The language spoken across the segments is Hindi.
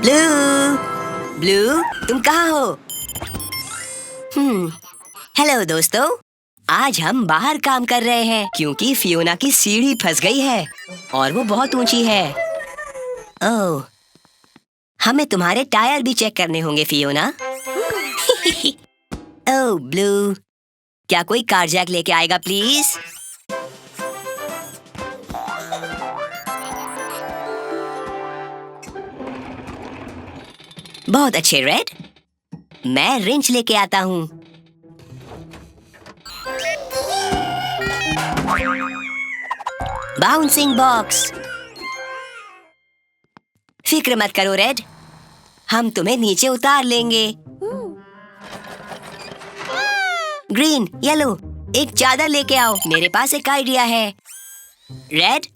ब्लू, ब्लू, तुम कहाँ हो? हेलो दोस्तों, आज हम बाहर काम कर रहे हैं क्योंकि फियोना की सीढ़ी फंस गई है और वो बहुत ऊंची है। ओह, हमें तुम्हारे टायर भी चेक करने होंगे फियोना। ओह ब्लू, क्या कोई कार जैक लेके आएगा प्लीज? बहुत अच्छे रेड, मैं रिंच लेके आता हूँ। Bouncing box. फिक्र मत करो रेड, हम तुम्हें नीचे उतार लेंगे। ग्रीन, येलो, एक चादर लेके आओ, मेरे पास एक आइडिया है। रेड,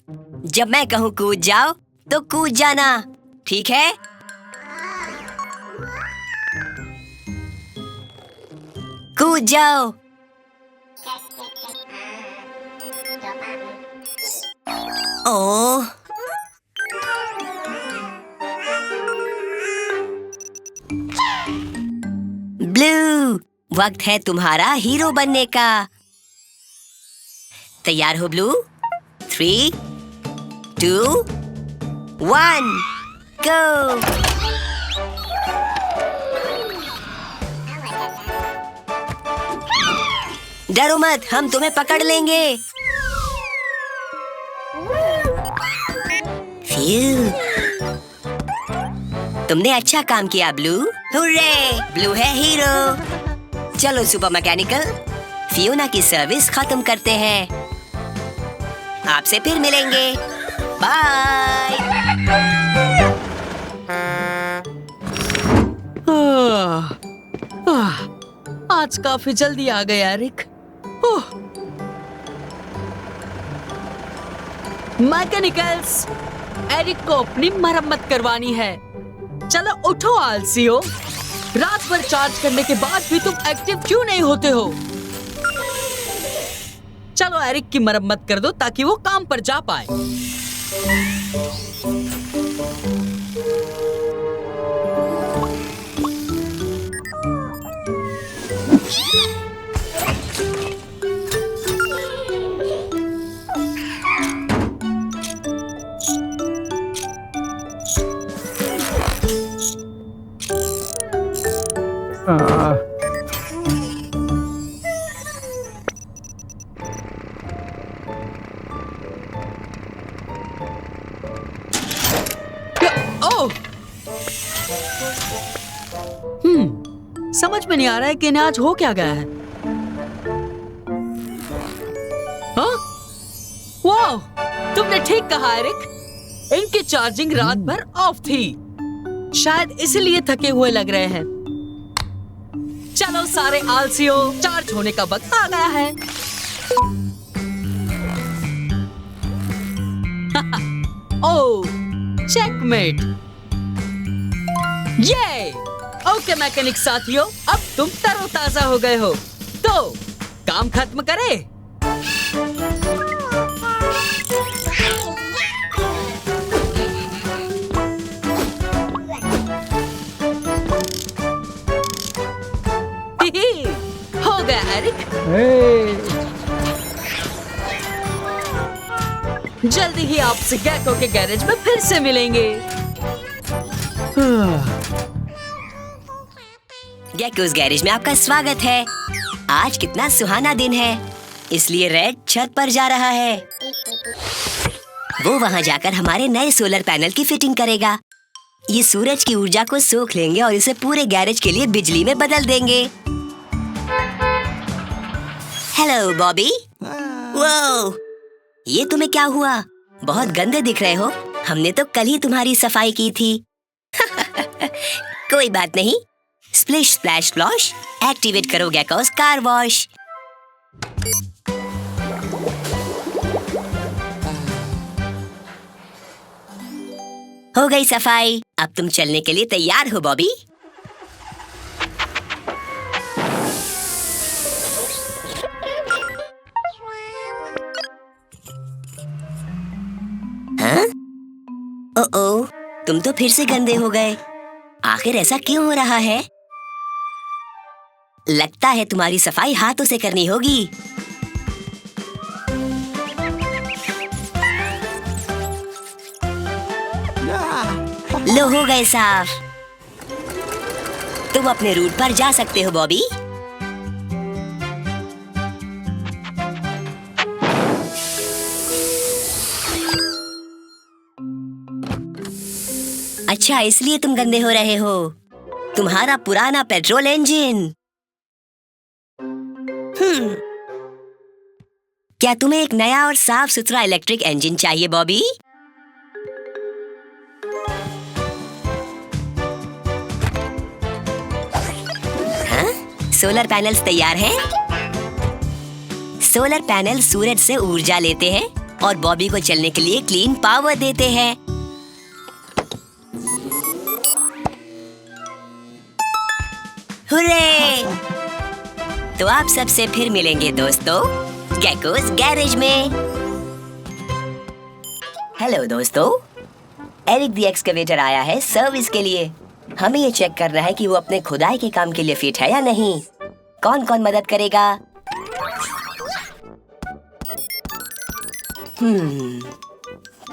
जब मैं कहूँ कूद जाओ तो कूद जाना, ठीक है? कूद जाओ। ओह, ब्लू, वक्त है तुम्हारा हीरो बनने का। तैयार हो ब्लू? 3, 2, 1, गो! डरो मत, हम तुम्हें पकड़ लेंगे। फ्यू, तुमने अच्छा काम किया ब्लू। हुर्रे, ब्लू है हीरो। चलो सुपर मैकेनिकल, फियोना की सर्विस खत्म करते हैं। आपसे फिर मिलेंगे, बाय। आज काफी जल्दी आ गया एरिक। मैकेनिकल्स, एरिक को अपनी मरम्मत करवानी है। चलो उठो आलसियो, रात भर चार्ज करने के बाद भी तुम एक्टिव क्यों नहीं होते हो? चलो एरिक की मरम्मत कर दो ताकि वो काम पर जा पाए। समझ में नहीं आ रहा है कि इन्हें आज हो क्या गया है। हाँ? वाह, तुमने ठीक कहा एरिक, इनकी चार्जिंग रात भर ऑफ थी, शायद इसलिए थके हुए लग रहे हैं। चलो सारे आलसियों, चार्ज होने का वक्त आ गया है। ओह, चेकमेट। ये ओके मैकेनिक साथियों, अब तुम तरोताजा हो गए हो, तो काम खत्म करें। हो गया एरिक। जल्दी ही आपसे गैको के गैरेज में फिर से मिलेंगे। गैकोस गैरेज में आपका स्वागत है। आज कितना सुहाना दिन है, इसलिए रेड छत पर जा रहा है। वो वहाँ जाकर हमारे नए सोलर पैनल की फिटिंग करेगा। ये सूरज की ऊर्जा को सोख लेंगे और इसे पूरे गैरेज के लिए बिजली में बदल देंगे। हेलो बॉबी। वो, ये तुम्हें क्या हुआ? बहुत गंदे दिख रहे हो। हमने तो कल ही तुम्हारी सफाई की थी। कोई बात नहीं, स्प्लिश स्प्लैश स्प्लॉश, एक्टिवेट करो गैकोस कार वॉश। हो गई सफाई, अब तुम चलने के लिए तैयार हो बॉबी। हाँ? ओह, तुम तो फिर से गंदे हो गए। आखिर ऐसा क्यों हो रहा है? लगता है तुम्हारी सफाई हाथों से करनी होगी। लो, हो गए साफ। तुम अपने रूट पर जा सकते हो बॉबी। अच्छा, इसलिए तुम गंदे हो रहे हो। तुम्हारा पुराना पेट्रोल इंजन। क्या तुम्हें एक नया और साफ सुथरा इलेक्ट्रिक इंजन चाहिए बॉबी? सोलर पैनल्स तैयार हैं? सोलर पैनल सूरज से ऊर्जा लेते हैं और बॉबी को चलने के लिए क्लीन पावर देते हैं। हुर्रे! तो आप सबसे फिर मिलेंगे दोस्तों गेकोस गैरेज में। हेलो दोस्तों, एरिक द एक्सकेवेटर आया है सर्विस के लिए। हमें ये चेक करना है कि वो अपने खुदाई के काम के लिए फिट है या नहीं। कौन कौन मदद करेगा?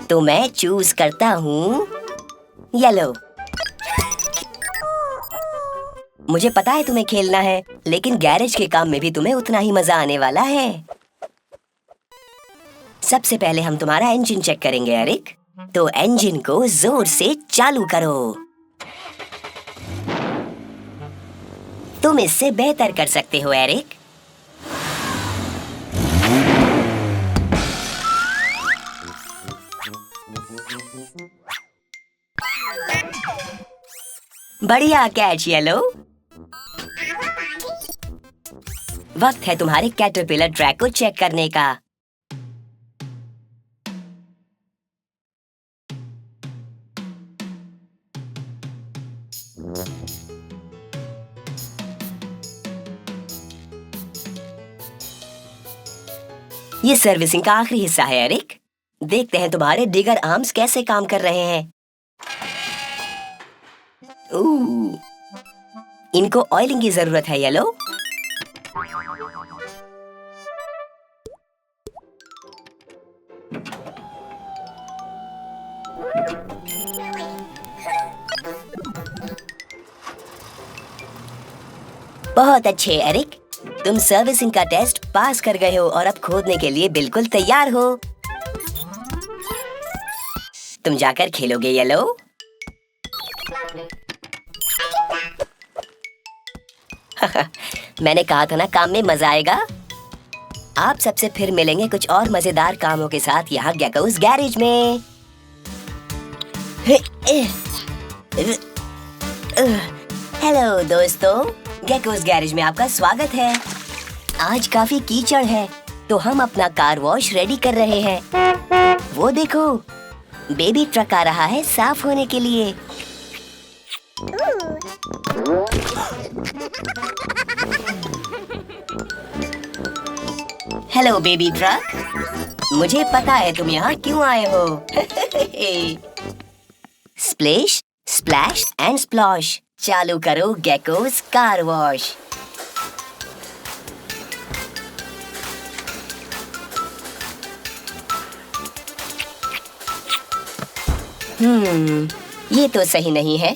तो मैं चूज करता हूँ येलो। मुझे पता है तुम्हें खेलना है, लेकिन गैरेज के काम में भी तुम्हें उतना ही मजा आने वाला है। सबसे पहले हम तुम्हारा इंजन चेक करेंगे एरिक। तो इंजन को जोर से चालू करो। तुम इससे बेहतर कर सकते हो एरिक। बढ़िया कैच येलो। वक्त है तुम्हारे कैटरपिलर ट्रैक को चेक करने का। ये सर्विसिंग का आखिरी हिस्सा है एरिक। देखते हैं तुम्हारे डिगर आर्म्स कैसे काम कर रहे हैं। इनको ऑयलिंग की जरूरत है येलो। बहुत अच्छे एरिक, तुम सर्विसिंग का टेस्ट पास कर गए हो और अब खोदने के लिए बिल्कुल तैयार हो। तुम जाकर खेलोगे येलो। मैंने कहा था ना, काम में मजा आएगा। आप सबसे फिर मिलेंगे कुछ और मजेदार कामों के साथ यहाँ गेकोस गैरेज में। हेलो दोस्तों, गेकोस गैरेज में आपका स्वागत है। आज काफी कीचड़ है, तो हम अपना कार वॉश रेडी कर रहे हैं। वो देखो, बेबी ट्रक आ रहा है साफ होने के लिए। हेलो बेबी ट्रक, मुझे पता है तुम यहाँ क्यों आए हो। Splash, splash and splosh. चालू करो गेकोस कार वॉश। ये तो सही नहीं है।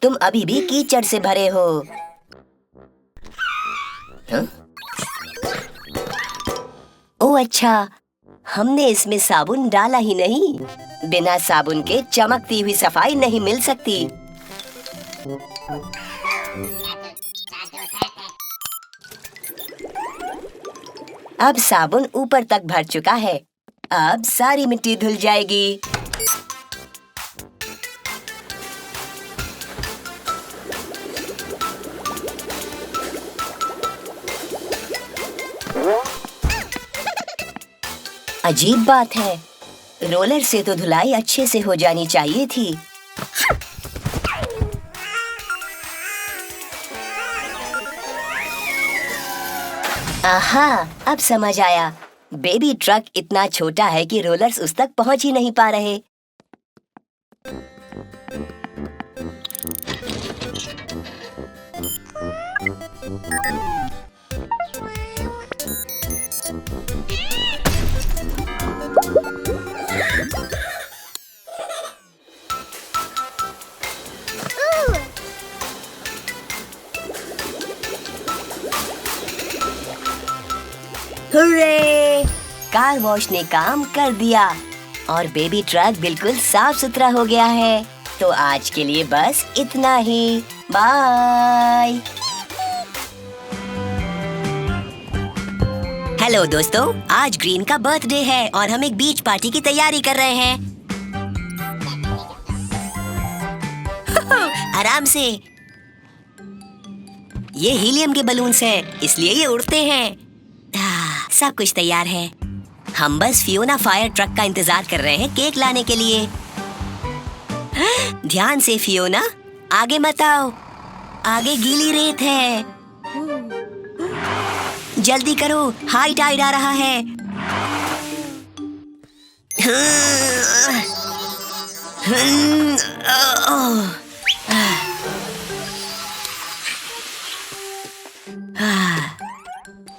तुम अभी भी कीचड़ से भरे हो। ओह अच्छा, हमने इसमें साबुन डाला ही नहीं। बिना साबुन के चमकती हुई सफाई नहीं मिल सकती। अब साबुन ऊपर तक भर चुका है। अब सारी मिट्टी धुल जाएगी। अजीब बात है, रोलर से तो धुलाई अच्छे से हो जानी चाहिए थी। आहा, अब समझ आया। बेबी ट्रक इतना छोटा है कि रोलर्स उस तक पहुंच ही नहीं पा रहे। हुर्रे! कार वॉश ने काम कर दिया और बेबी ट्रक बिल्कुल साफ सुथरा हो गया है। तो आज के लिए बस इतना ही। बाय। हेलो दोस्तों, आज ग्रीन का बर्थडे है और हम एक बीच पार्टी की तैयारी कर रहे हैं। आराम से। ये हीलियम के बलून्स हैं, इसलिए ये उड़ते हैं। सब कुछ तैयार है। हम बस फियोना फायर ट्रक का इंतजार कर रहे हैं केक लाने के लिए। ध्यान से फियोना, आगे मत आओ, आगे गीली रेत है। जल्दी करो, हाई टाइड आ रहा है।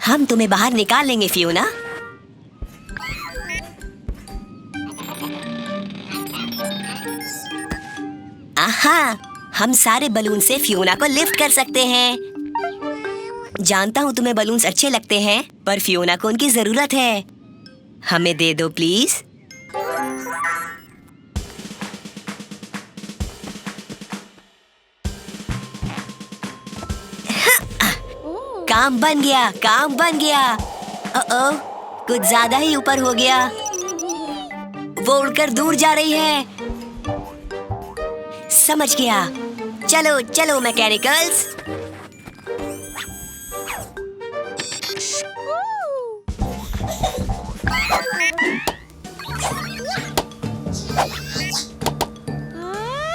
हम तुम्हें बाहर निकाल लेंगे फियोना। आहा, हम सारे बलून से फियोना को लिफ्ट कर सकते हैं। जानता हूँ तुम्हें बलून्स अच्छे लगते हैं, पर फियोना को उनकी जरूरत है। हमें दे दो प्लीज। काम बन गया, काम बन गया। कुछ ज्यादा ही ऊपर हो गया। वो उड़कर दूर जा रही है। समझ गया। चलो चलो मैकेनिकल्स।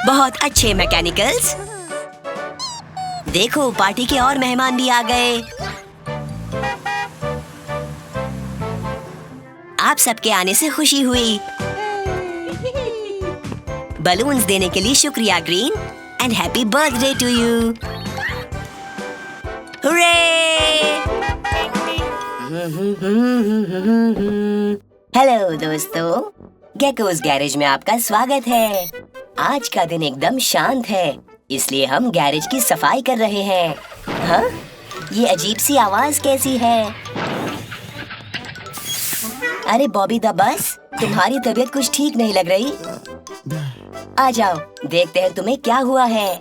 बहुत अच्छे मैकेनिकल्स। देखो, पार्टी के और मेहमान भी आ गए। आप सबके आने से खुशी हुई। बलून्स देने के लिए शुक्रिया green, and happy birthday to you. Hurray! Hello दोस्तों, गेकोस गैरेज में आपका स्वागत है। आज का दिन एकदम शांत है, इसलिए हम गैरेज की सफाई कर रहे हैं। हाँ? ये अजीब सी आवाज कैसी है? अरे बॉबी द बस, तुम्हारी तबीयत कुछ ठीक नहीं लग रही। आ जाओ, देखते हैं तुम्हें क्या हुआ है।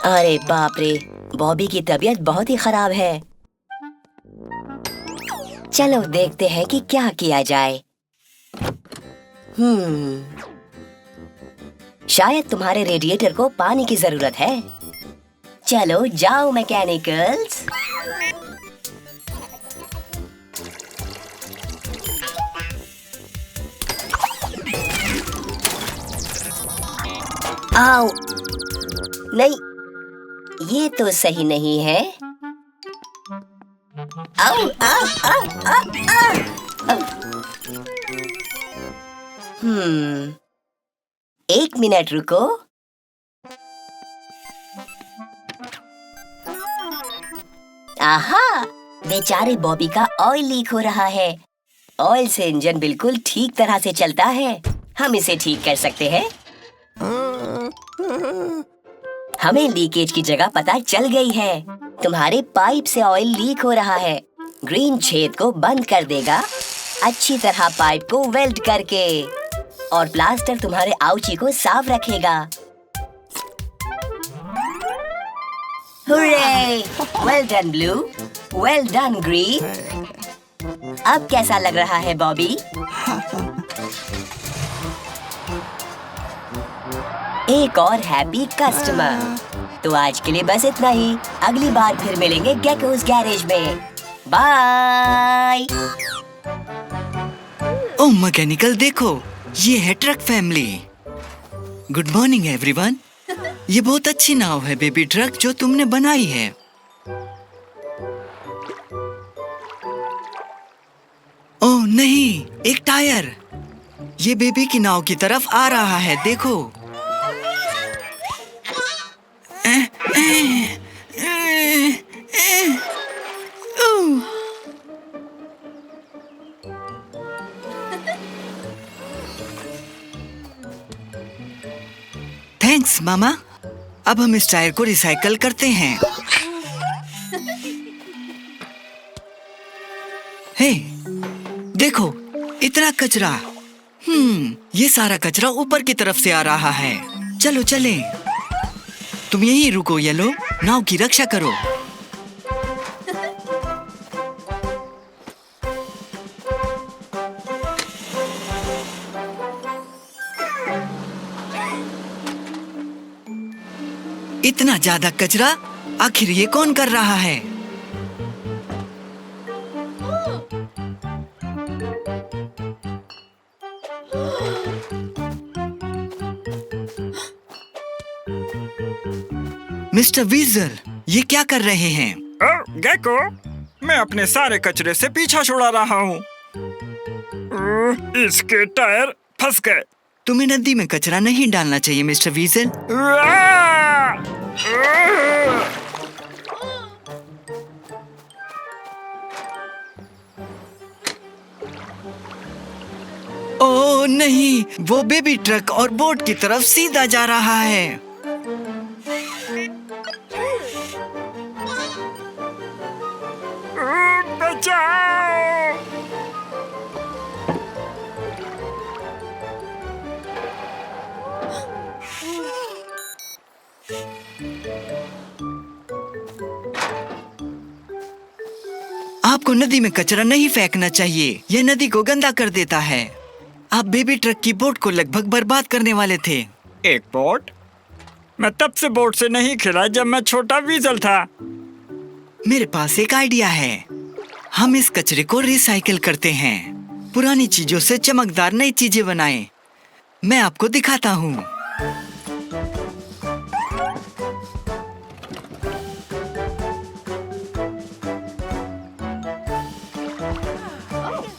अरे बाप रे, बॉबी की तबीयत बहुत ही खराब है। चलो देखते हैं कि क्या किया जाए। शायद तुम्हारे रेडिएटर को पानी की जरूरत है। चलो जाओ मैकेनिकल्स। आओ, नहीं, ये तो सही नहीं है। आओ, आओ, आओ, आओ, आओ। एक मिनट रुको। आहा, बेचारे बॉबी का ऑयल लीक हो रहा है। ऑयल से इंजन बिल्कुल ठीक तरह से चलता है। हम इसे ठीक कर सकते हैं। हमें लीकेज की जगह पता चल गई है। तुम्हारे पाइप से ऑयल लीक हो रहा है। ग्रीन छेद को बंद कर देगा, अच्छी तरह पाइप को वेल्ड करके, और प्लास्टर तुम्हारे आउची को साफ रखेगा। Hurray! Well done blue, well done green. अब कैसा लग रहा है बॉबी? एक और हैप्पी कस्टमर। तो आज के लिए बस इतना ही। अगली बार फिर मिलेंगे गेकोस गैरेज में। बाय। ओह मैकेनिकल, देखो, ये है truck family. Good morning everyone. ये बहुत अच्छी नाव है बेबी ट्रक जो तुमने बनाई है। ओह नहीं, एक टायर। ये बेबी की नाव की तरफ आ रहा है, देखो। थैंक्स मामा। अब हम इस टायर को रिसाइकल करते हैं। हे, देखो, इतना कचरा। ये सारा कचरा ऊपर की तरफ से आ रहा है। चलो चलें। तुम यहीं रुको येलो, नाव की रक्षा करो। इतना ज्यादा कचरा, आखिर ये कौन कर रहा है? मिस्टर वीजल, ये क्या कर रहे हैं? गेको, मैं अपने सारे कचरे से पीछा छुड़ा रहा हूँ। इसके टायर फंस गए। तुम्हें नदी में कचरा नहीं डालना चाहिए मिस्टर वीजल। ओह नहीं, वो बेबी ट्रक और बोट की तरफ सीधा जा रहा है। बचाओ! आपको नदी में कचरा नहीं फेंकना चाहिए, यह नदी को गंदा कर देता है। आप बेबी ट्रक की बोट को लगभग बर्बाद करने वाले थे। एक बोट? मैं तब से बोट से नहीं खेला जब मैं छोटा वीजल था। मेरे पास एक आइडिया है। हम इस कचरे को रिसाइकिल करते हैं, पुरानी चीजों से चमकदार नई चीजें बनाएं। मैं आपको दिखाता हूँ।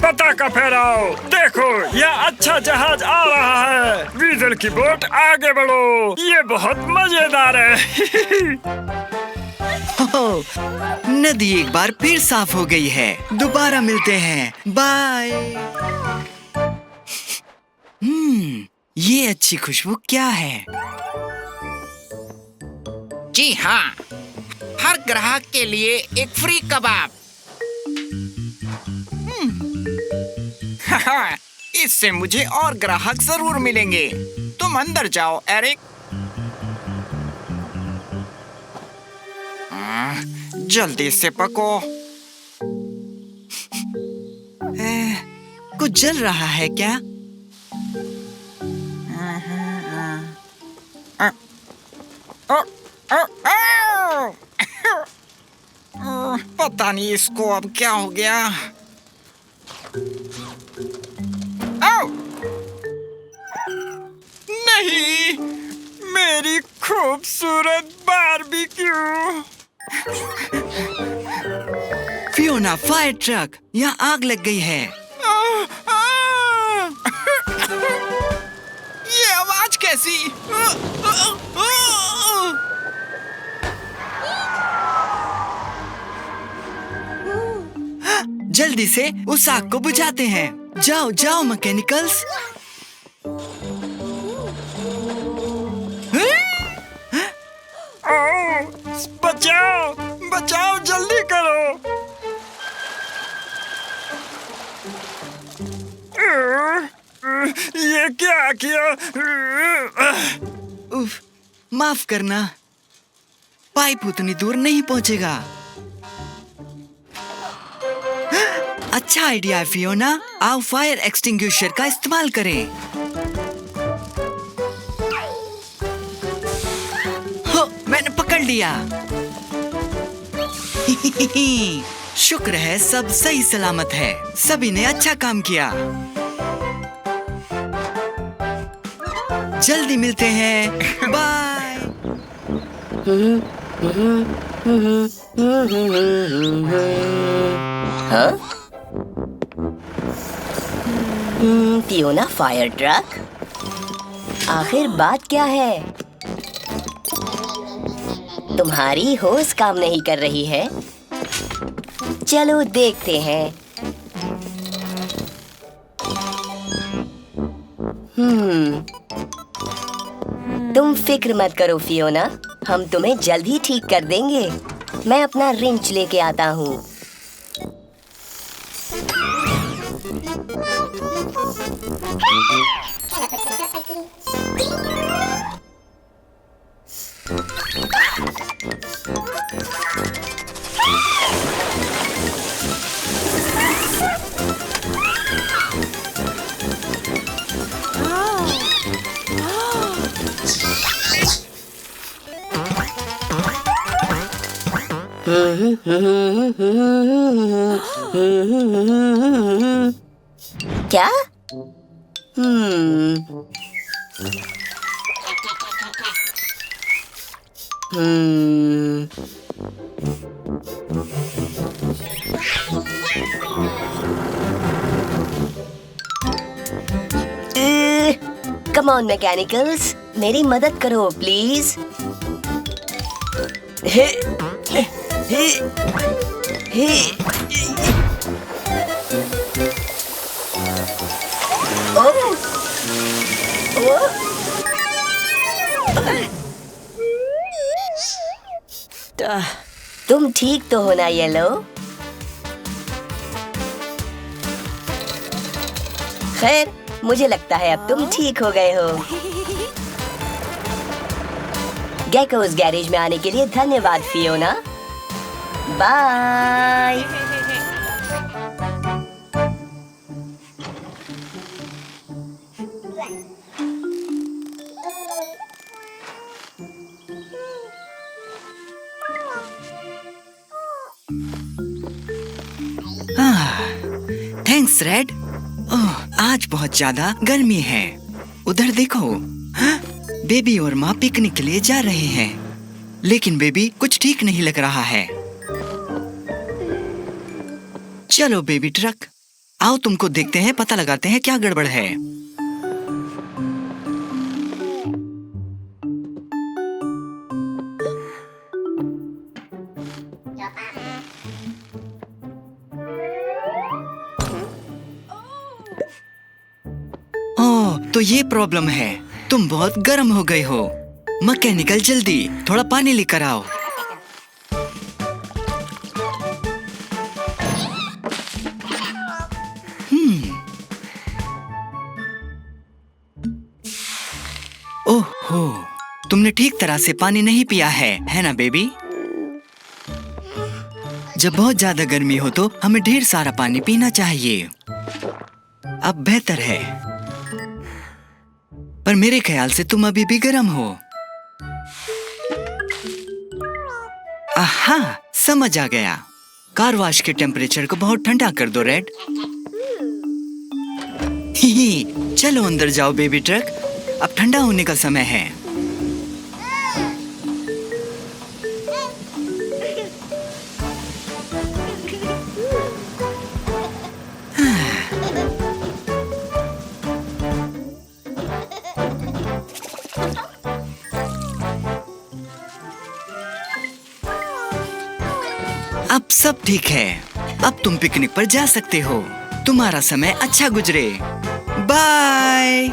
पताका फहराओ, देखो यह अच्छा जहाज आ रहा है। वीजल की बोट, आगे बढ़ो, ये बहुत मजेदार है। नदी एक बार फिर साफ हो गई है। दोबारा मिलते हैं, बाय। ये अच्छी खुशबू क्या है? जी हाँ, हर ग्राहक के लिए एक फ्री कबाब। इससे मुझे और ग्राहक जरूर मिलेंगे। तुम अंदर जाओ एरिक। जल्दी से पको। कुछ जल रहा है क्या? पता नहीं इसको अब क्या हो गया। नहीं, मेरी खूबसूरत बारबेक्यू। फियोना, फायर ट्रक, यहाँ आग लग गई है। ये आवाज कैसी? जल्दी से उस आग को बुझाते हैं। जाओ जाओ मैकेनिकल्स। बचाओ, बचाओ, जल्दी करो। ये क्या किया? उफ, माफ करना, पाइप उतनी दूर नहीं पहुंचेगा। अच्छा आइडिया है फियोना, आओ फायर एक्सटिंग्विशर का इस्तेमाल करें। हो, मैंने पकड़ लिया। शुक्र है सब सही सलामत है। सभी ने अच्छा काम किया। जल्दी मिलते हैं, बाय। हाँ? फियोना फायर ट्रक, आखिर बात क्या है? तुम्हारी होस काम नहीं कर रही है। चलो देखते हैं। तुम फिक्र मत करो फियोना, हम तुम्हें जल्द ही ठीक कर देंगे। मैं अपना रिंच लेके आता हूँ। क्या? कम ऑन मैकेनिकल्स, मेरी मदद करो प्लीज। हे, हे, हे, हे। तुम ठीक तो हो ना येलो? खैर, मुझे लगता है अब तुम ठीक हो गए हो। गेकोस गैरेज में आने के लिए धन्यवाद Fiona. Bye. Thanks Red. Oh, आज बहुत ज्यादा गर्मी है। उधर देखो, हाँ? बेबी और माँ पिकनिक के लिए जा रहे हैं, लेकिन बेबी कुछ ठीक नहीं लग रहा है। चलो बेबी ट्रक, आओ तुमको देखते हैं, पता लगाते हैं क्या गड़बड़ है। ओह, तो ये प्रॉब्लम है। तुम बहुत गर्म हो गए हो। मैकेनिकल जल्दी थोड़ा पानी लेकर आओ। ओहो, तुमने ठीक तरह से पानी नहीं पिया है ना बेबी? जब बहुत ज्यादा गर्मी हो तो हमें ढेर सारा पानी पीना चाहिए। अब बेहतर है, पर मेरे ख्याल से तुम अभी भी गर्म हो। आहा, समझ आ गया। कार वॉश के टेम्परेचर को बहुत ठंडा कर दो रेड। ही, चलो अंदर जाओ बेबी ट्रक, अब ठंडा होने का समय है। अब सब ठीक है। अब तुम पिकनिक पर जा सकते हो। तुम्हारा समय अच्छा गुजरे। बाय।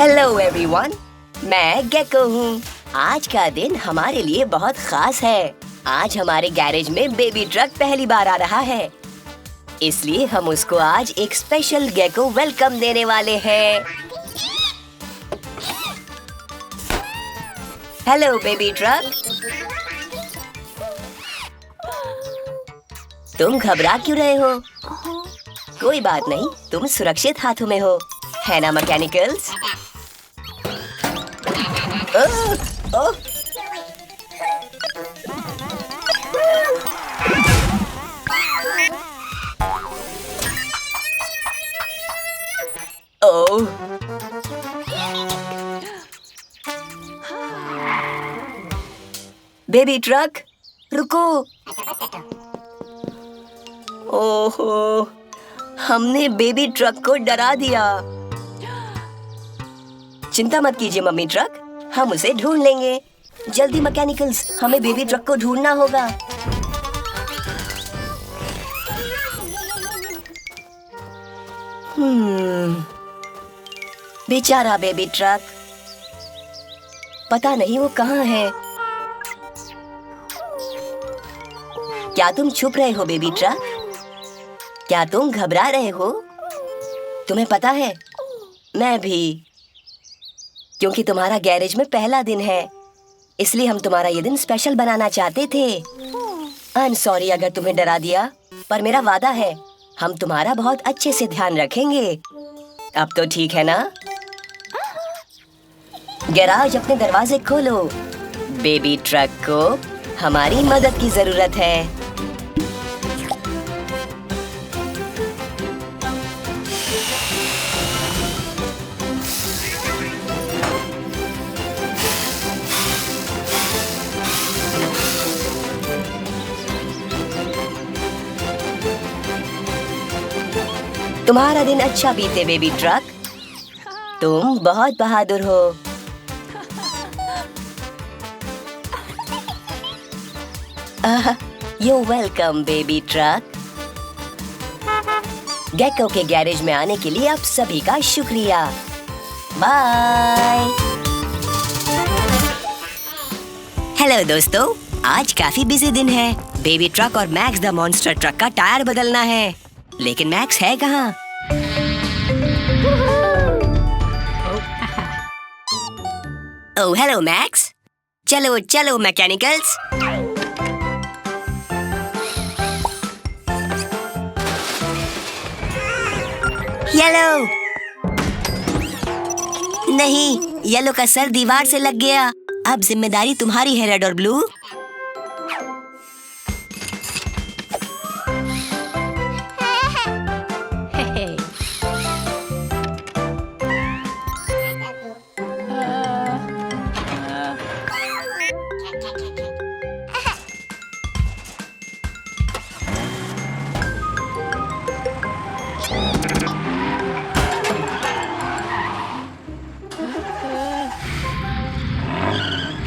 हेलो एवरीवन, मैं गेको हूँ। आज का दिन हमारे लिए बहुत खास है। आज हमारे गैरेज में बेबी ट्रक पहली बार आ रहा है, इसलिए हम उसको आज एक स्पेशल गेको वेलकम देने वाले हैं। Hello baby truck. तुम घबरा क्यों रहे हो? कोई बात नहीं, तुम सुरक्षित हाथों में हो, है ना मैकेनिकल्स? ओह, ओह। ओह, बेबी ट्रक रुको। ओहो, हमने बेबी ट्रक को डरा दिया। चिंता मत कीजिए मम्मी ट्रक, हम उसे ढूंढ लेंगे। जल्दी मैकेनिकल्स, हमें बेबी ट्रक को ढूंढना होगा। बेचारा बेबी ट्रक, पता नहीं वो कहाँ है। क्या तुम छुप रहे हो बेबी ट्रक? क्या तुम घबरा रहे हो? तुम्हें पता है, मैं भी, क्योंकि तुम्हारा गैरेज में पहला दिन है, इसलिए हम तुम्हारा ये दिन स्पेशल बनाना चाहते थे। आई एम सॉरी अगर तुम्हें डरा दिया, पर मेरा वादा है हम तुम्हारा बहुत अच्छे से ध्यान रखेंगे। अब तो ठीक है ना? गैराज, अपने दरवाजे खोलो। बेबी ट्रक को हमारी मदद की जरूरत है। तुम्हारा दिन अच्छा बीते बेबी ट्रक, तुम बहुत बहादुर हो। You welcome baby truck. Gecko के गैरेज में आने के लिए आप सभी का शुक्रिया। बाय। हेलो दोस्तों, आज काफी बिजी दिन है। बेबी ट्रक और मैक्स द मॉन्स्टर ट्रक का टायर बदलना है, लेकिन मैक्स है कहाँ? ओह हेलो मैक्स, चलो चलो मैकेनिकल्स। येलो, नहीं, येलो का सर दीवार से लग गया। अब जिम्मेदारी तुम्हारी है रेड और ब्लू।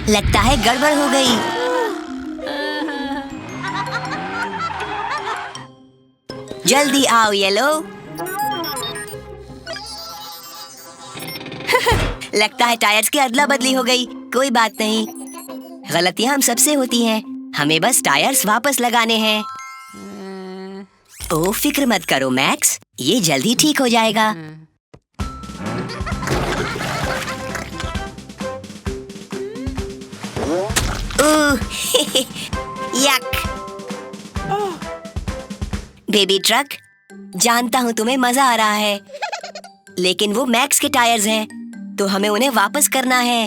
लगता है गड़बड़ हो गई। जल्दी आओ येलो। लगता है टायर्स की अदला बदली हो गई। कोई बात नहीं, गलतियां हम सबसे होती हैं। हमें बस टायर्स वापस लगाने हैं। ओह फिक्र मत करो मैक्स, ये जल्दी ठीक हो जाएगा। यक। बेबी ट्रक, जानता हूँ तुम्हें मजा आ रहा है, लेकिन वो मैक्स के टायर्स हैं, तो हमें उन्हें वापस करना है।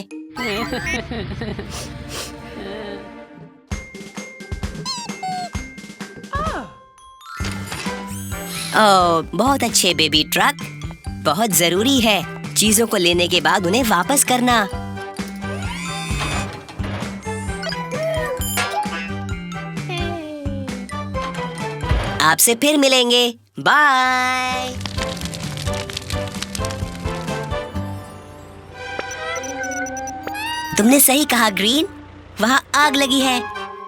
ओह बहुत अच्छे बेबी ट्रक, बहुत जरूरी है चीजों को लेने के बाद उन्हें वापस करना। आपसे फिर मिलेंगे, बाय। तुमने सही कहा ग्रीन, वहाँ आग लगी है।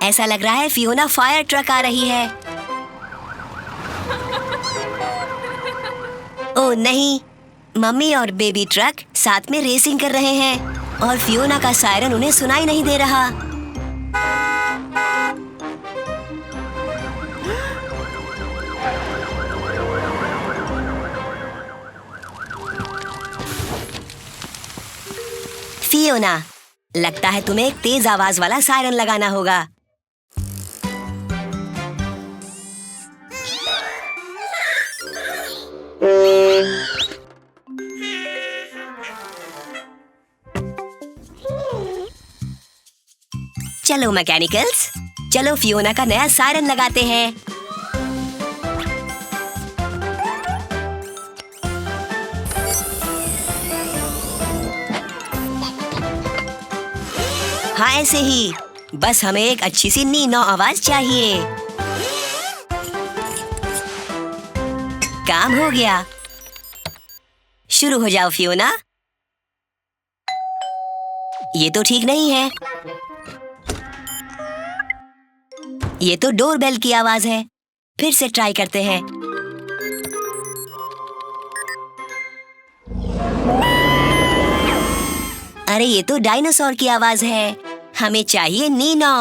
ऐसा लग रहा है फियोना फायर ट्रक आ रही है। ओह नहीं, मम्मी और बेबी ट्रक साथ में रेसिंग कर रहे हैं और फियोना का सायरन उन्हें सुनाई नहीं दे रहा। फियोना, लगता है तुम्हें एक तेज आवाज वाला सायरन लगाना होगा। चलो मैकेनिकल्स, चलो फियोना का नया सायरन लगाते हैं। हाँ ऐसे ही, बस हमें एक अच्छी सी नीनो आवाज चाहिए। काम हो गया। शुरू हो जाओ फियोना। ये तो ठीक नहीं है। ये तो डोरबेल की आवाज है। फिर से ट्राई करते हैं। अरे ये तो डायनासोर की आवाज है। हमें चाहिए नीनो।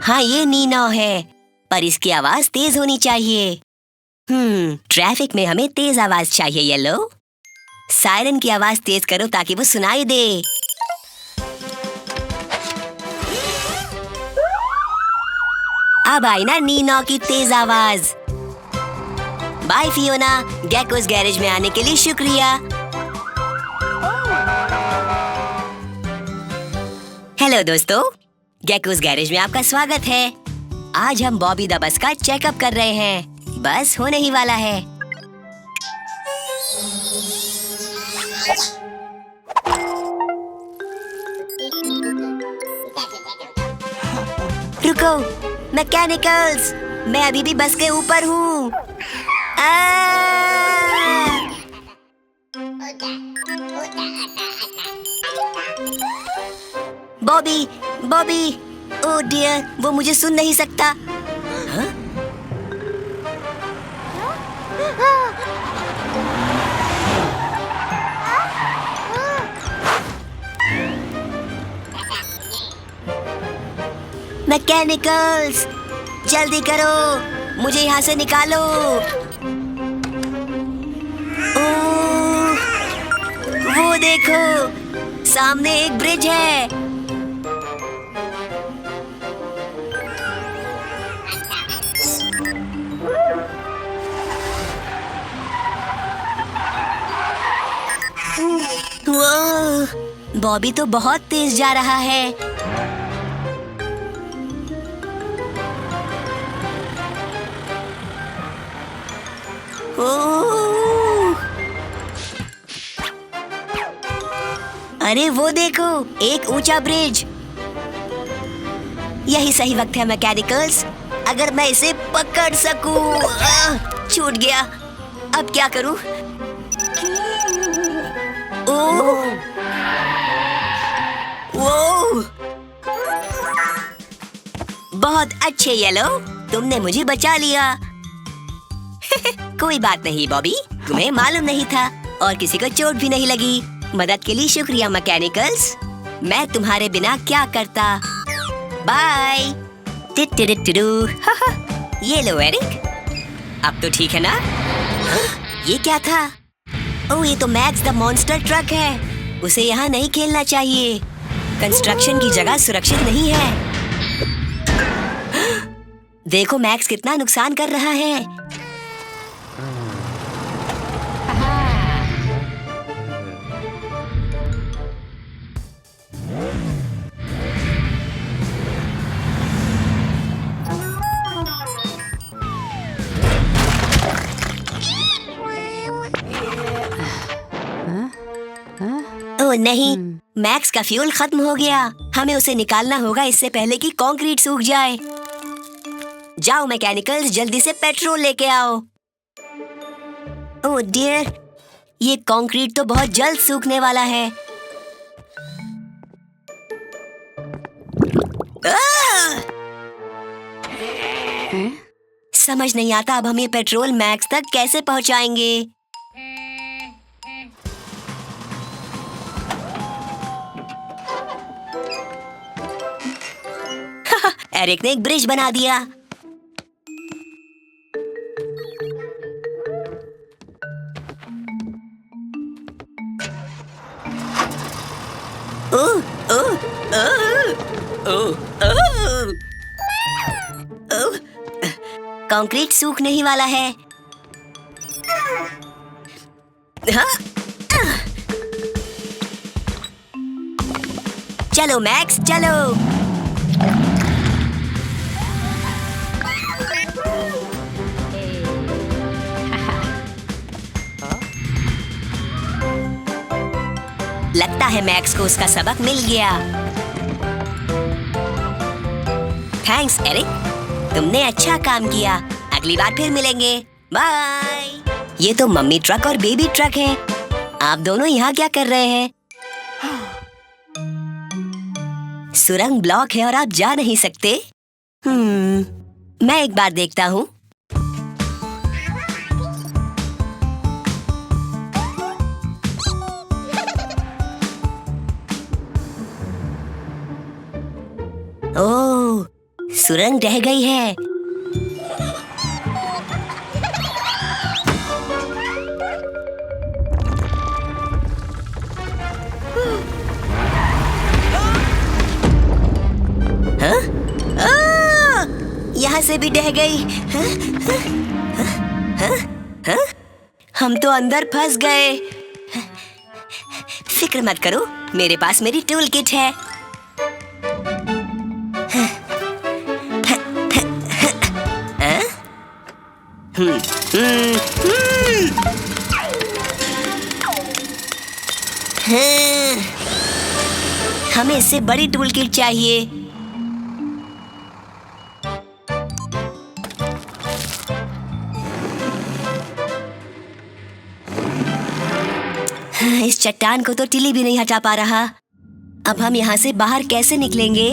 हाँ, ये नीनो है, पर इसकी आवाज तेज होनी चाहिए। ट्रैफिक में हमें तेज आवाज चाहिए। येलो, सायरन की आवाज तेज करो ताकि वो सुनाई दे। अब आई ना नीनो की तेज आवाज। बाय फियोना, गेकोस गैरेज में आने के लिए शुक्रिया। हेलो दोस्तों, गेकोस गैरेज में आपका स्वागत है। आज हम बॉबी द बस का चेकअप कर रहे हैं। बस होने ही वाला है। रुको, मैकेनिकल्स, मैं अभी भी बस के ऊपर हूँ। बॉबी, बॉबी, ओह डियर, वो मुझे सुन नहीं सकता। हाँ? मैकेनिकल्स, जल्दी करो, मुझे यहाँ से निकालो। ओह, वो देखो, सामने एक ब्रिज है। वो, बॉबी तो बहुत तेज जा रहा है। ओह! अरे वो देखो, एक ऊंचा ब्रिज। यही सही वक्त है मैकेनिकल्स, अगर मैं इसे पकड़ सकूं। छूट गया, अब क्या करूं? ओह! ओह! बहुत अच्छे येलो, तुमने मुझे बचा लिया। कोई बात नहीं बॉबी, तुम्हें मालूम नहीं था और किसी को चोट भी नहीं लगी। मदद के लिए शुक्रिया मैकेनिकल्स। मैं तुम्हारे बिना क्या करता। बाय। ये लो एरिक, अब तो ठीक है ना? ये क्या था? ओह, ये तो मैक्स द मॉन्स्टर ट्रक है। उसे यहाँ नहीं खेलना चाहिए। कंस्ट्रक्शन की जगह सुरक्षित नहीं है। देखो मैक्स कितना नुकसान कर रहा है। ओह नहीं, मैक्स का फ्यूल खत्म हो गया। हमें उसे निकालना होगा इससे पहले कि कंक्रीट सूख जाए। जाओ मैकेनिकल्स, जल्दी से पेट्रोल लेके आओ। ओह डियर, ये कंक्रीट तो बहुत जल्द सूखने वाला है। समझ नहीं आता अब हम ये पेट्रोल मैक्स तक कैसे पहुंचाएंगे। एरिक ने एक ब्रिज बना दिया। ओह, ओह, ओह, ओह, ओह, ओह, कंक्रीट सूखने ही वाला है। हाँ? चलो मैक्स, चलो। लगता है मैक्स को उसका सबक मिल गया। थैंक्स एरिक, तुमने अच्छा काम किया। अगली बार फिर मिलेंगे। बाय। ये तो मम्मी ट्रक और बेबी ट्रक है। आप दोनों यहाँ क्या कर रहे हैं? सुरंग ब्लॉक है और आप जा नहीं सकते। मैं एक बार देखता हूँ। ओह, सुरंग रह गई है। हाँ? यहाँ से भी ढह गई। हाँ? हम तो अंदर फंस गए। फिक्र मत करो, मेरे पास मेरी टूल किट है। हमें इससे बड़ी टूल किट चाहिए। इस चट्टान को तो टिली भी नहीं हटा पा रहा। अब हम यहाँ से बाहर कैसे निकलेंगे?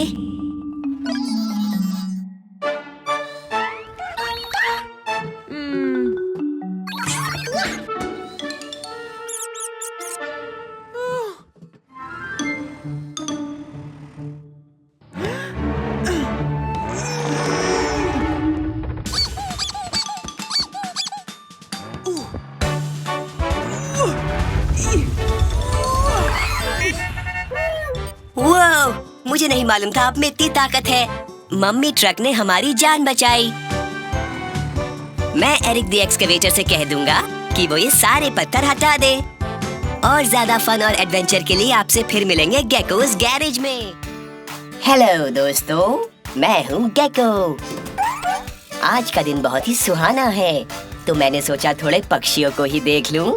मुझे नहीं मालूम था आप में इतनी ताकत है। मम्मी ट्रक ने हमारी जान बचाई। मैं एरिक द एक्सकेवेटर से कह दूंगा कि वो ये सारे पत्थर हटा दे। और ज्यादा फन और एडवेंचर के लिए आपसे फिर मिलेंगे गेको's गैरेज में। हेलो दोस्तों, मैं हूँ गेको। आज का दिन बहुत ही सुहाना है, तो मैंने सोचा थोड़े पक्षियों को ही देख लूं।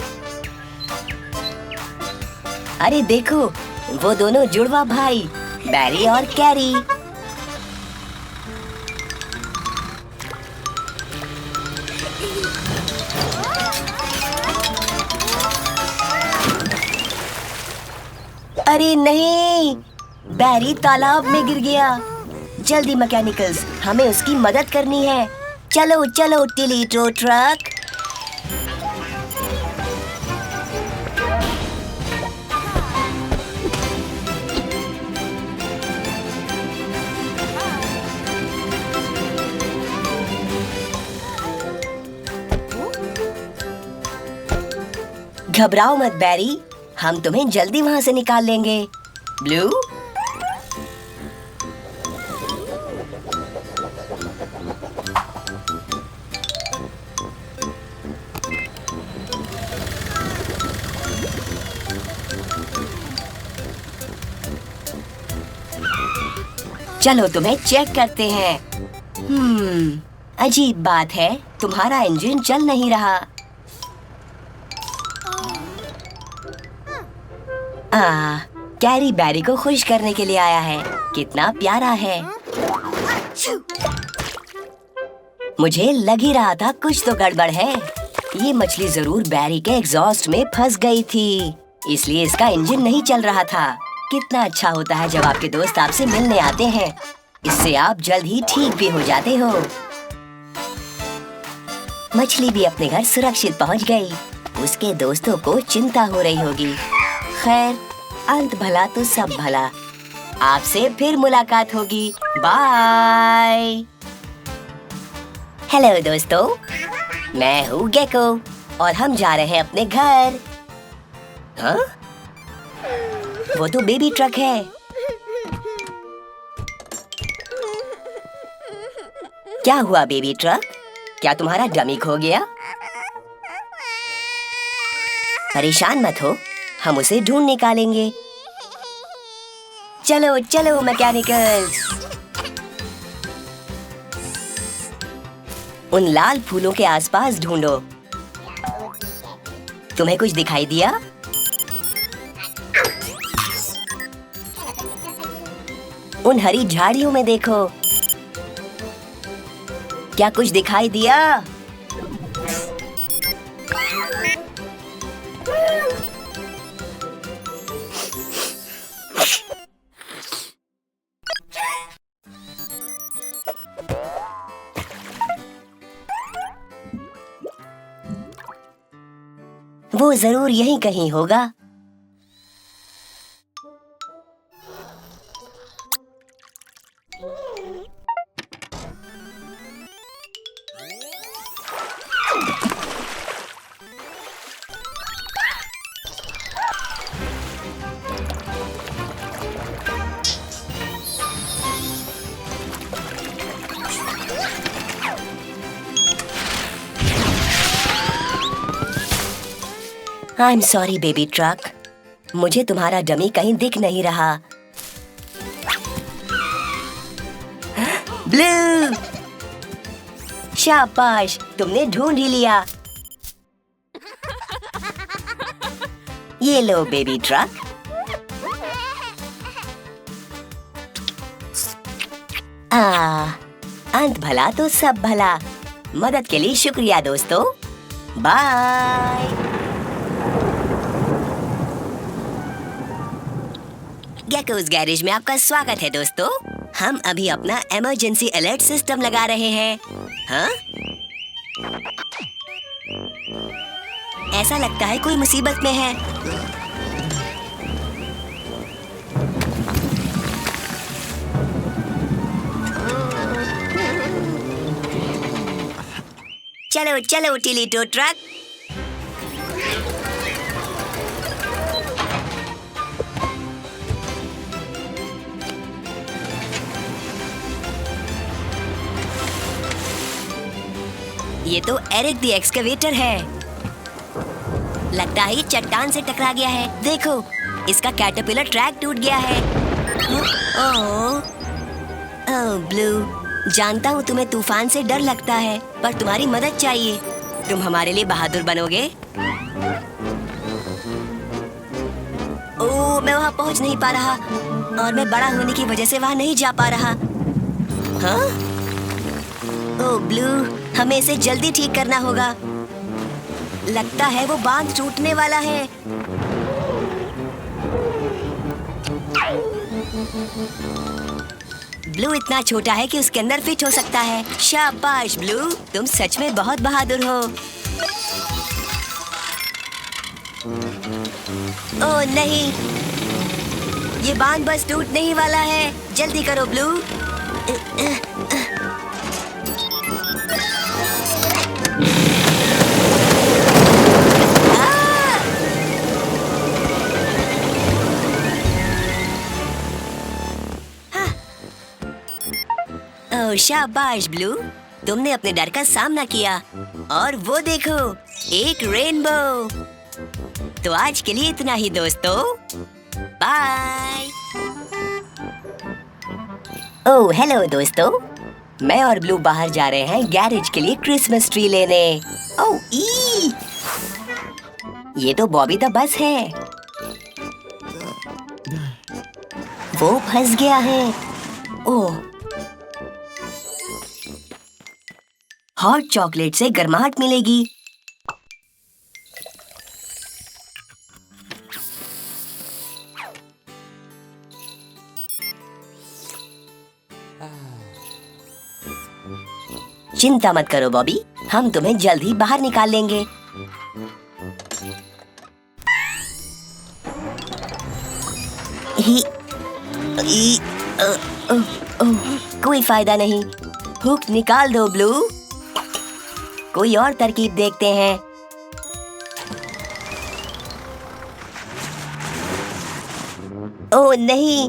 अरे देखो, वो दोनों जुड़वा भाई बैरी और कैरी। अरे नहीं, बैरी तालाब में गिर गया। जल्दी मैकेनिकल्स, हमें उसकी मदद करनी है। चलो चलो टिली टो ट्रक। घबराओ मत बैरी, हम तुम्हें जल्दी वहां से निकाल लेंगे। ब्लू, चलो तुम्हें चेक करते हैं। अजीब बात है, तुम्हारा इंजन चल नहीं रहा। कैरी बैरी को खुश करने के लिए आया है। कितना प्यारा है। मुझे लग ही रहा था कुछ तो गड़बड़ है। ये मछली जरूर बैरी के एग्जॉस्ट में फंस गई थी, इसलिए इसका इंजन नहीं चल रहा था। कितना अच्छा होता है जब आपके दोस्त आपसे मिलने आते हैं। इससे आप जल्द ही ठीक भी हो जाते हो। मछली भी अपने घर सुरक्षित पहुंच गई। उसके दोस्तों को चिंता हो रही होगी। खैर, अंत भला तो सब भला। आपसे फिर मुलाकात होगी। बाय। हेलो दोस्तों, मैं हूँ गेको और हम जा रहे हैं अपने घर। हाँ? वो तो बेबी ट्रक है। क्या हुआ बेबी ट्रक? क्या तुम्हारा डमी खो गया? परेशान मत हो, हम उसे ढूंढ निकालेंगे। चलो चलो मैकेनिकल्स। उन लाल फूलों के आसपास ढूंढो। तुम्हें कुछ दिखाई दिया? उन हरी झाड़ियों में देखो। क्या कुछ दिखाई दिया? वो जरूर यहीं कहीं होगा। I am sorry baby truck, मुझे तुम्हारा डमी कहीं दिख नहीं रहा। ब्लू, शाबाश, तुमने ढूंढ ही लिया। ये लो बेबी ट्रक। अंत भला तो सब भला। मदद के लिए शुक्रिया दोस्तों। बाय। गेकोस गैरेज में आपका स्वागत है दोस्तों। हम अभी अपना इमरजेंसी अलर्ट सिस्टम लगा रहे हैं। हाँ? ऐसा लगता है कोई मुसीबत में है। चलो चलो टिलीटो ट्रक। ये तो एरिक द एक्सकवेटर है। लगता है ये चट्टान से टकरा गया है। देखो, इसका कैटरपिलर ट्रैक टूट गया है। ओह ब्लू, जानता हूँ तुम्हें तूफान से डर लगता है, पर तुम्हारी मदद चाहिए। तुम हमारे लिए बहादुर बनोगे? ओह, मैं वहाँ पहुँच नहीं पा रहा और मैं बड़ा होने की वजह से वहाँ नहीं जा पा रहा। हाँ? ओह ब्लू, हमें इसे जल्दी ठीक करना होगा। लगता है वो बांध टूटने वाला है। ब्लू इतना छोटा है कि उसके अंदर फिट हो सकता है। शाबाश ब्लू, तुम सच में बहुत बहादुर हो। ओह नहीं, ये बांध बस टूटने ही वाला है। जल्दी करो ब्लू। ओह शाबाश ब्लू, तुमने अपने डर का सामना किया। और वो देखो, एक रेनबो। तो आज के लिए इतना ही दोस्तों। बाय। ओह हेलो दोस्तों, मैं और ब्लू बाहर जा रहे हैं गैरेज के लिए क्रिसमस ट्री लेने। ओह ई, ये तो बॉबी द बस है। वो फंस गया है। ओह, हॉट चॉकलेट से गर्माहट मिलेगी। चिंता मत करो बॉबी, हम तुम्हें जल्द ही बाहर निकाल लेंगे। कोई फायदा नहीं। हुक निकाल दो ब्लू। कोई और तरकीब देखते हैं। ओह नहीं,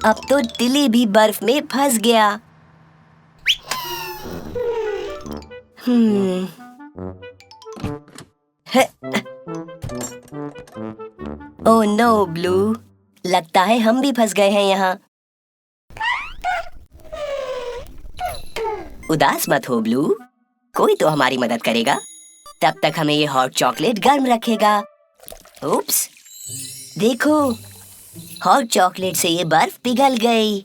अब तो टिली भी बर्फ में फंस गया। ओह नो ब्लू, लगता है हम भी फंस गए हैं यहाँ। उदास मत हो ब्लू, कोई तो हमारी मदद करेगा। तब तक हमें ये हॉट चॉकलेट गर्म रखेगा। उप्स, देखो, हॉट चॉकलेट से ये बर्फ पिघल गई।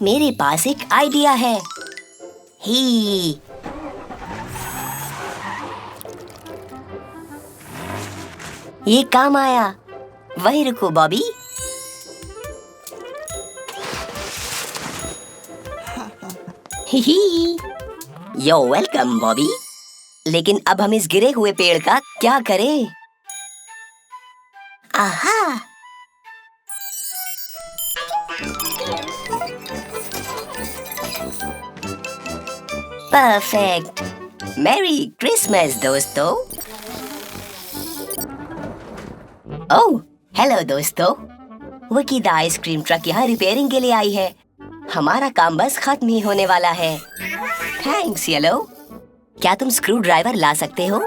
मेरे पास एक आइडिया है। ही, ये काम आया। वहीं रुको बॉबी। यो वेलकम बॉबी। लेकिन अब हम इस गिरे हुए पेड़ का क्या करें? आहा। परफेक्ट। मैरी क्रिसमस दोस्तों। ओह हेलो दोस्तों। विकी द आइसक्रीम ट्रक यहाँ रिपेयरिंग के लिए आई है। हमारा काम बस खत्म ही होने वाला है। Thanks yellow. क्या तुम स्क्रू ड्राइवर ला सकते हो?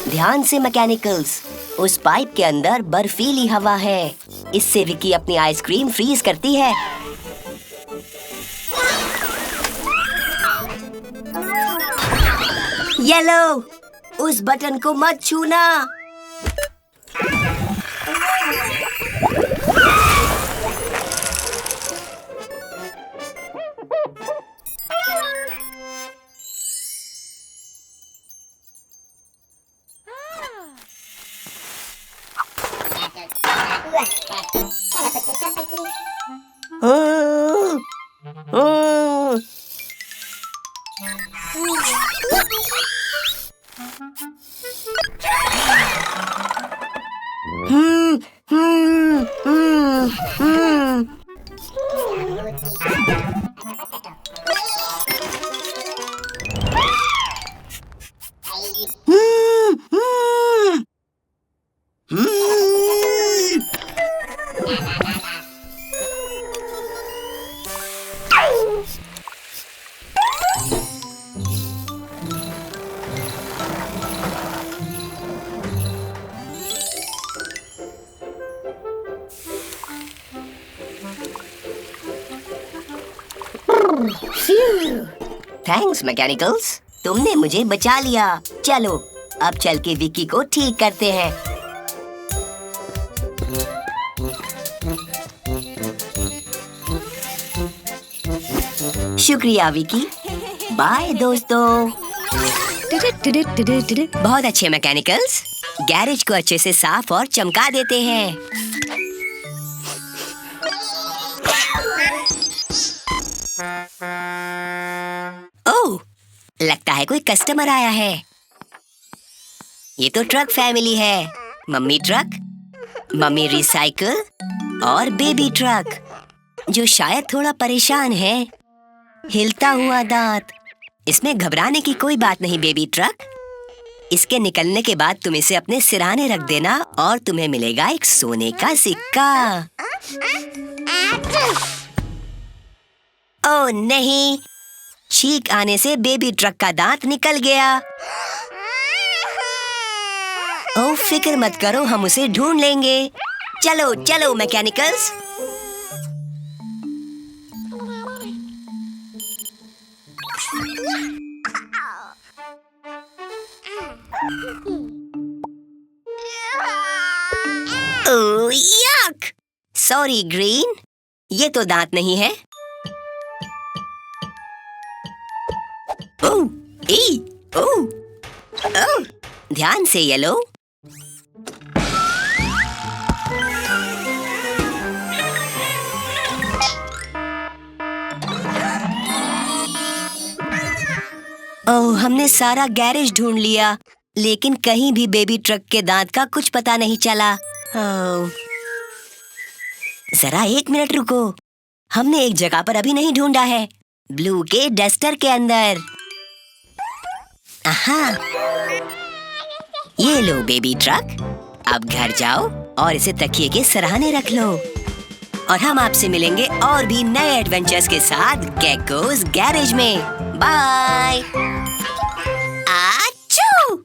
ध्यान से मैकेनिकल्स। उस पाइप के अंदर बर्फीली हवा है। इससे विकी अपनी आइसक्रीम फ्रीज करती है। येलो, उस बटन को मत छूना। थैंक्स मैकेनिकल्स, तुमने मुझे बचा लिया। चलो अब चल के विकी को ठीक करते हैं। शुक्रिया विकी। बाय दोस्तों। बहुत अच्छे मैकेनिकल्स, गैरेज को अच्छे से साफ और चमका देते हैं। ओह, लगता है कोई कस्टमर आया है। ये तो ट्रक फैमिली है। मम्मी ट्रक, मम्मी रिसाइकल और बेबी ट्रक, जो शायद थोड़ा परेशान है। हिलता हुआ दांत। इसमें घबराने की कोई बात नहीं बेबी ट्रक। इसके निकलने के बाद तुम इसे अपने सिरहाने रख देना और तुम्हें मिलेगा एक सोने का सिक्का। ओह नहीं, छींक आने से बेबी ट्रक का दांत निकल गया। ओह फिक्र मत करो, हम उसे ढूंढ लेंगे। चलो चलो मैकेनिकल्स। ओह यक! सॉरी ग्रीन, ये तो दांत नहीं है। ओह, ई, ओह, ओह, ध्यान से येलो। ओह, हमने सारा गैरेज ढूंढ लिया, लेकिन कहीं भी बेबी ट्रक के दांत का कुछ पता नहीं चला। ओह, जरा एक मिनट रुको, हमने एक जगह पर अभी नहीं ढूंढा है। ब्लू के डस्टर के अंदर। आहा, ये लो बेबी ट्रक। अब घर जाओ और इसे तकिए के सराहने रख लो। और हम आपसे मिलेंगे और भी नए एडवेंचर्स के साथ गेको's गैरेज में। बाय। आचू।